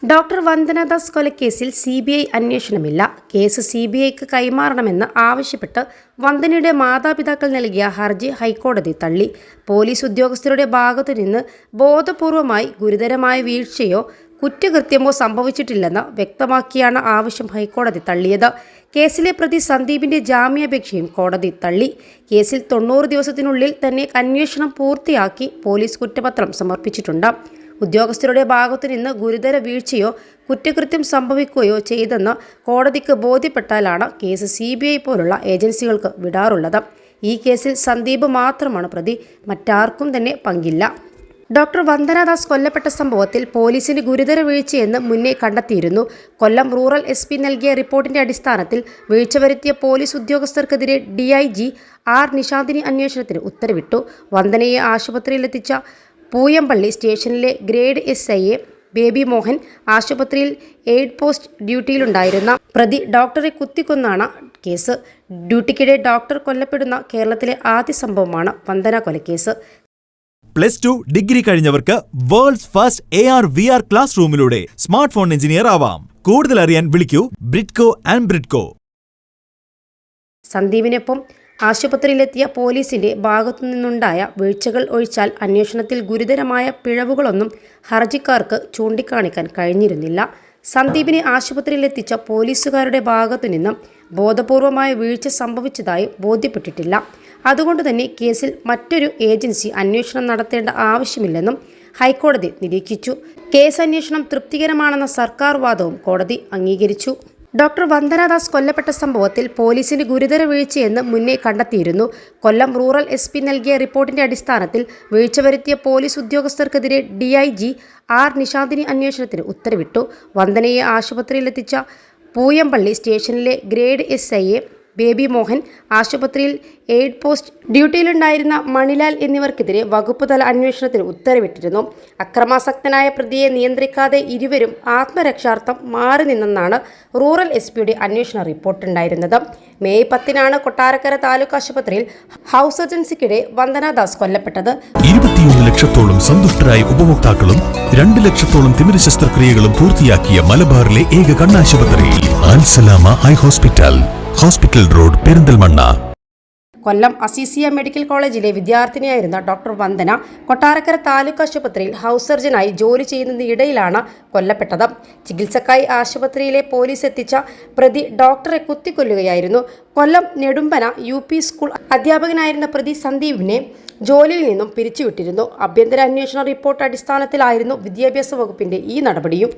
Doctor Vandana Das കൊലക്കേസിൽ CBI അന്വേഷണമില്ല. Case CBIക്ക് കൈമാറണമെന്ന് ആവശ്യപ്പെട്ട് വന്ദനയുടെ മാതാപിതാക്കൾ നൽകിയ ഹർജി ഹൈക്കോടതി തള്ളി. പോലീസ് ഉദ്യോഗസ്ഥരുടെ ഭാഗത്തുനിന്ന് ബോധപൂർവമായി ഗുരുതരമായ വീഴ്ചയോ കുറ്റകൃത്യമോ സംഭവിച്ചിട്ടില്ലെന്ന് വ്യക്തമാക്കിയാണ് ആവശ്യം ഹൈക്കോടതി തള്ളിയത്. കേസിലെ പ്രതി സന്ദീപിന്റെ ജാമ്യാപേക്ഷയും കോടതി തള്ളി. കേസിൽ 90 ദിവസത്തിനുള്ളിൽ തന്നെ അന്വേഷണം പൂർത്തിയാക്കി പോലീസ് കുറ്റപത്രം സമർപ്പിച്ചിട്ടുണ്ട്. ഉദ്യോഗസ്ഥരുടെ ഭാഗത്തുനിന്ന് ഗുരുതര വീഴ്ചയോ കുറ്റകൃത്യം സംഭവിക്കുകയോ ചെയ്തെന്ന് കോടതിക്ക് ബോധ്യപ്പെട്ടാലാണ് കേസ് CBI പോലുള്ള ഏജൻസികൾക്ക് വിടാറുള്ളത്. ഈ കേസിൽ സന്ദീപ് മാത്രമാണ് പ്രതി, മറ്റാർക്കും തന്നെ പങ്കില്ല. ഡോക്ടർ വന്ദനദാസ് കൊല്ലപ്പെട്ട സംഭവത്തിൽ പോലീസിന് ഗുരുതര വീഴ്ചയെന്ന് മുന്നേ കണ്ടെത്തിയിരുന്നു. കൊല്ലം റൂറൽ SP നൽകിയ റിപ്പോർട്ടിന്റെ അടിസ്ഥാനത്തിൽ വീഴ്ച വരുത്തിയ പോലീസ് ഉദ്യോഗസ്ഥർക്കെതിരെ DIG R നിശാന്തിനി അന്വേഷണത്തിന് ഉത്തരവിട്ടു. വന്ദനയെ ആശുപത്രിയിലെത്തിച്ച പൂയംപള്ളി സ്റ്റേഷനിലെ ഗ്രേഡ് SI ബേബി മോഹൻ, ആശുപത്രിയിൽ എയ്ഡ് പോസ്റ്റ് ഡ്യൂട്ടിയിലുണ്ടായിരുന്ന പ്രതി ഡോക്ടറെ കുത്തിക്കൊന്നാണ് കേസ്. ഡ്യൂട്ടിക്കിടെ ഡോക്ടർ കൊല്ലപ്പെടുന്ന കേരളത്തിലെ ആദ്യ സംഭവമാണ് വന്ദന കൊലക്കേസ്. +2 ഡിഗ്രി കഴിഞ്ഞവർക്ക് വേൾഡ്സ് ഫസ്റ്റ് AR/VR ക്ലാസ് റൂമിലൂടെ സ്മാർട്ട് ഫോൺ എഞ്ചിനീയർ ആവാം. കൂടുതൽ അറിയാൻ വിളിക്കൂ ബ്രിഡ്കോ ആൻഡ് ബ്രിഡ്കോ. സന്ദീപിനൊപ്പം ആശുപത്രിയിലെത്തിയ പോലീസിന്റെ ഭാഗത്തുനിന്നുണ്ടായ വീഴ്ചകൾ ഒഴിച്ചാൽ അന്വേഷണത്തിൽ ഗുരുതരമായ പിഴവുകളൊന്നും ഹർജിക്കാർക്ക് ചൂണ്ടിക്കാണിക്കാൻ കഴിഞ്ഞിരുന്നില്ല. സന്ദീപിനെ ആശുപത്രിയിലെത്തിച്ച പോലീസുകാരുടെ ഭാഗത്തുനിന്നും ബോധപൂർവമായ വീഴ്ച സംഭവിച്ചതായി ബോധ്യപ്പെട്ടിട്ടില്ല. അതുകൊണ്ട് തന്നെ കേസിൽ മറ്റൊരു ഏജൻസി അന്വേഷണം നടത്തേണ്ട ആവശ്യമില്ലെന്നും ഹൈക്കോടതി നിരീക്ഷിച്ചു. കേസ് അന്വേഷണം തൃപ്തികരമാണെന്ന സർക്കാർ വാദവും കോടതി അംഗീകരിച്ചു. ഡോക്ടർ വന്ദനദാസ് കൊല്ലപ്പെട്ട സംഭവത്തിൽ പോലീസിന് ഗുരുതര വീഴ്ചയെന്ന് മുന്നേ കണ്ടെത്തിയിരുന്നു. കൊല്ലം റൂറൽ SP നൽകിയ റിപ്പോർട്ടിന്റെ അടിസ്ഥാനത്തിൽ വീഴ്ച വരുത്തിയ പോലീസ് ഉദ്യോഗസ്ഥർക്കെതിരെ DIG R നിശാന്തിനി അന്വേഷണത്തിന് ഉത്തരവിട്ടു. വന്ദനയെ ആശുപത്രിയിലെത്തിച്ച പൂയംപള്ളി സ്റ്റേഷനിലെ ഗ്രേഡ് SI ബേബി മോഹൻ, ആശുപത്രിയിൽ എയ്ഡ് പോസ്റ്റ് ഡ്യൂട്ടിയിലുണ്ടായിരുന്ന മണിലാൽ എന്നിവർക്കെതിരെ വകുപ്പുതല അന്വേഷണത്തിന് ഉത്തരവിട്ടിരുന്നു. അക്രമാസക്തനായ പ്രതിയെ നിയന്ത്രിക്കാതെ ഇരുവരും ആത്മരക്ഷാർത്ഥം മാറി നിന്നെന്നാണ് റൂറൽ SPയുടെ അന്വേഷണ റിപ്പോർട്ടുണ്ടായിരുന്നത്. മെയ് 10 കൊട്ടാരക്കര താലൂക്ക് ആശുപത്രിയിൽ ഹൗസ് സർജൻസിക്കിടെ വന്ദനദാസ് കൊല്ലപ്പെട്ടത്. 21 ലക്ഷത്തോളം സന്തുഷ്ടരായ ഉപഭോക്താക്കളും 2 ലക്ഷത്തോളം തിമിര ശസ്ത്രക്രിയകളും പൂർത്തിയാക്കിയ മലബാറിലെ ഏക കണ്ണാശുപത്രി Alsalama high hospital road, Perinthalmanna. Kollam Azeezia medical കോളേജിലെ വിദ്യാർത്ഥിനിയായിരുന്ന ഡോക്ടർ വന്ദന കൊട്ടാരക്കര താലൂക്ക് ആശുപത്രിയിൽ ഹൗസ് സർജനായി ജോലി ചെയ്യുന്നതിനിടയിലാണ് കൊല്ലപ്പെട്ടത്. ചികിത്സക്കായി ആശുപത്രിയിലെ പോലീസ് എത്തിച്ച പ്രതി ഡോക്ടറെ കുത്തിക്കൊല്ലുകയായിരുന്നു. കൊല്ലം നെടുമ്പന UP സ്കൂൾ അധ്യാപകനായിരുന്ന പ്രതി സന്ദീപിനെ ജോലിയിൽ നിന്നും പിരിച്ചുവിട്ടിരുന്നു. ആഭ്യന്തര അന്വേഷണ റിപ്പോർട്ട് അടിസ്ഥാനത്തിലായിരുന്നു വിദ്യാഭ്യാസ വകുപ്പിന്റെ ഈ നടപടിയും.